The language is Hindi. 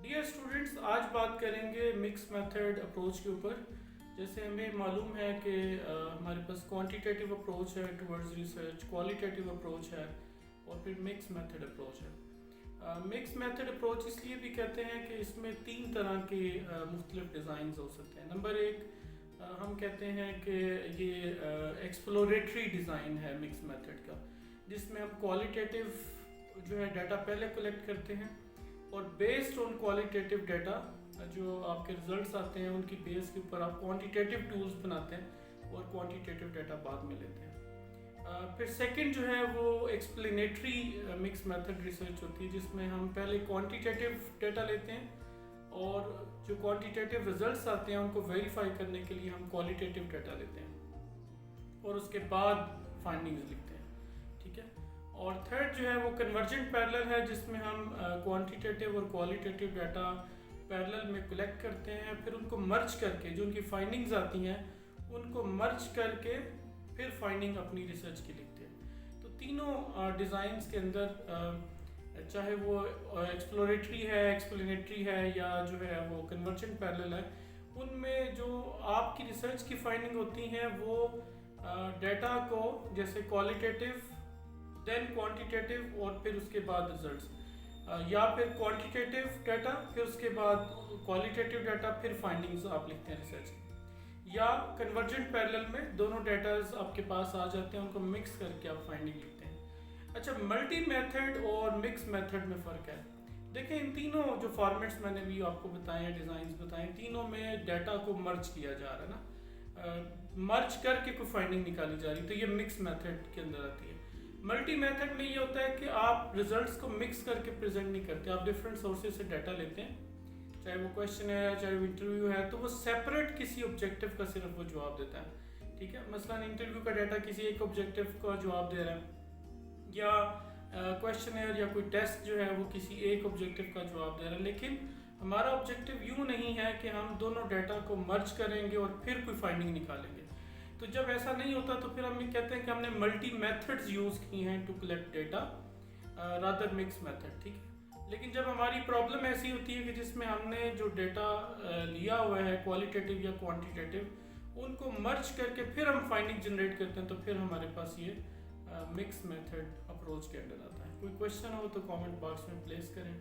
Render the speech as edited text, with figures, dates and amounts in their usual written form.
डियर स्टूडेंट्स, आज बात करेंगे मिक्स मेथड अप्रोच के ऊपर। जैसे हमें मालूम है कि हमारे पास क्वांटिटेटिव अप्रोच है टुवर्ड्स रिसर्च, क्वालिटेटिव अप्रोच है और फिर मिक्स मेथड अप्रोच है। मिक्स मेथड अप्रोच इसलिए भी कहते हैं कि इसमें तीन तरह के मुख्तलिफ डिज़ाइन हो सकते हैं। नंबर एक, हम कहते हैं कि ये एक्सप्लोरेटरी डिज़ाइन है मिक्स मेथड का, जिसमें हम क्वालिटेटिव जो है डाटा पहले कलेक्ट करते हैं और बेस्ड ऑन क्वालिटेटिव डाटा जो आपके रिजल्ट्स आते हैं उनकी बेस के ऊपर आप क्वांटिटेटिव टूल्स बनाते हैं और क्वांटिटेटिव डाटा बाद में लेते हैं। फिर सेकंड जो है वो एक्सप्लेनेटरी मिक्स मेथड रिसर्च होती है, जिसमें हम पहले क्वांटिटेटिव डाटा लेते हैं और जो क्वांटिटेटिव रिजल्ट्स आते हैं उनको वेरीफाई करने के लिए हम क्वालिटेटिव डाटा लेते हैं और उसके बाद फाइंडिंग्स लिखते हैं। ठीक है। और थर्ड जो है वो कन्वर्जेंट पैरेलल है, जिसमें हम क्वांटिटेटिव और क्वालिटेटिव डाटा पैरेलल में कलेक्ट करते हैं, फिर उनको मर्ज करके जो उनकी फाइंडिंग्स आती हैं उनको मर्ज करके फिर फाइंडिंग अपनी रिसर्च की लिखते हैं। तो तीनों डिज़ाइंस के अंदर चाहे वो एक्सप्लोरेटरी है, एक्सप्लेनेटरी है या जो है वो कन्वर्जेंट पैरेलल है, उनमें जो आपकी रिसर्च की फाइंडिंग होती हैं वो डाटा को जैसे क्वालिटेटिव देन क्वांटिटेटिव और फिर उसके बाद रिजल्ट्स, या फिर क्वांटिटेटिव डाटा फिर उसके बाद क्वालिटेटिव डाटा फिर फाइंडिंग्स आप लिखते हैं रिसर्च, या कन्वर्जेंट पैरेलल में दोनों डाटाज आपके पास आ जाते हैं, उनको मिक्स करके आप फाइंडिंग लिखते हैं। अच्छा, मल्टी मेथड और मिक्स मेथड में फ़र्क है। देखिए, इन तीनों जो फॉर्मेट्स मैंने भी आपको बताए हैं, डिज़ाइंस बताए, तीनों में डाटा को मर्ज किया जा रहा है ना, मर्ज करके कोई फाइंडिंग निकाली जा रही है, तो ये मिक्स मेथड के अंदर आती है। मल्टी मेथड में ये होता है कि आप रिजल्ट्स को मिक्स करके प्रेजेंट नहीं करते, आप डिफरेंट सोर्सेज से डाटा लेते हैं, चाहे वो क्वेश्चन है चाहे वो इंटरव्यू है, तो वो सेपरेट किसी ऑब्जेक्टिव का सिर्फ वो जवाब देता है। ठीक है, मसलन इंटरव्यू का डाटा किसी एक ऑब्जेक्टिव का जवाब दे रहा है, या क्वेश्चन है या कोई टेस्ट जो है वो किसी एक ऑब्जेक्टिव का जवाब दे रहा है। लेकिन हमारा ऑब्जेक्टिव यूँ नहीं है कि हम दोनों डाटा को मर्ज करेंगे और फिर कोई फाइंडिंग निकालेंगे। तो जब ऐसा नहीं होता तो फिर हम ये कहते हैं कि हमने मल्टी मेथड्स यूज़ की हैं to collect data rather mix method. ठीक है, लेकिन जब हमारी प्रॉब्लम ऐसी होती है कि जिसमें हमने जो डेटा लिया हुआ है क्वालिटेटिव या क्वांटिटेटिव, उनको मर्ज करके फिर हम फाइंडिंग जनरेट करते हैं, तो फिर हमारे पास ये मिक्स मेथड अप्रोच के अंदर आता है। कोई क्वेश्चन हो तो कमेंट बॉक्स में प्लेस करें।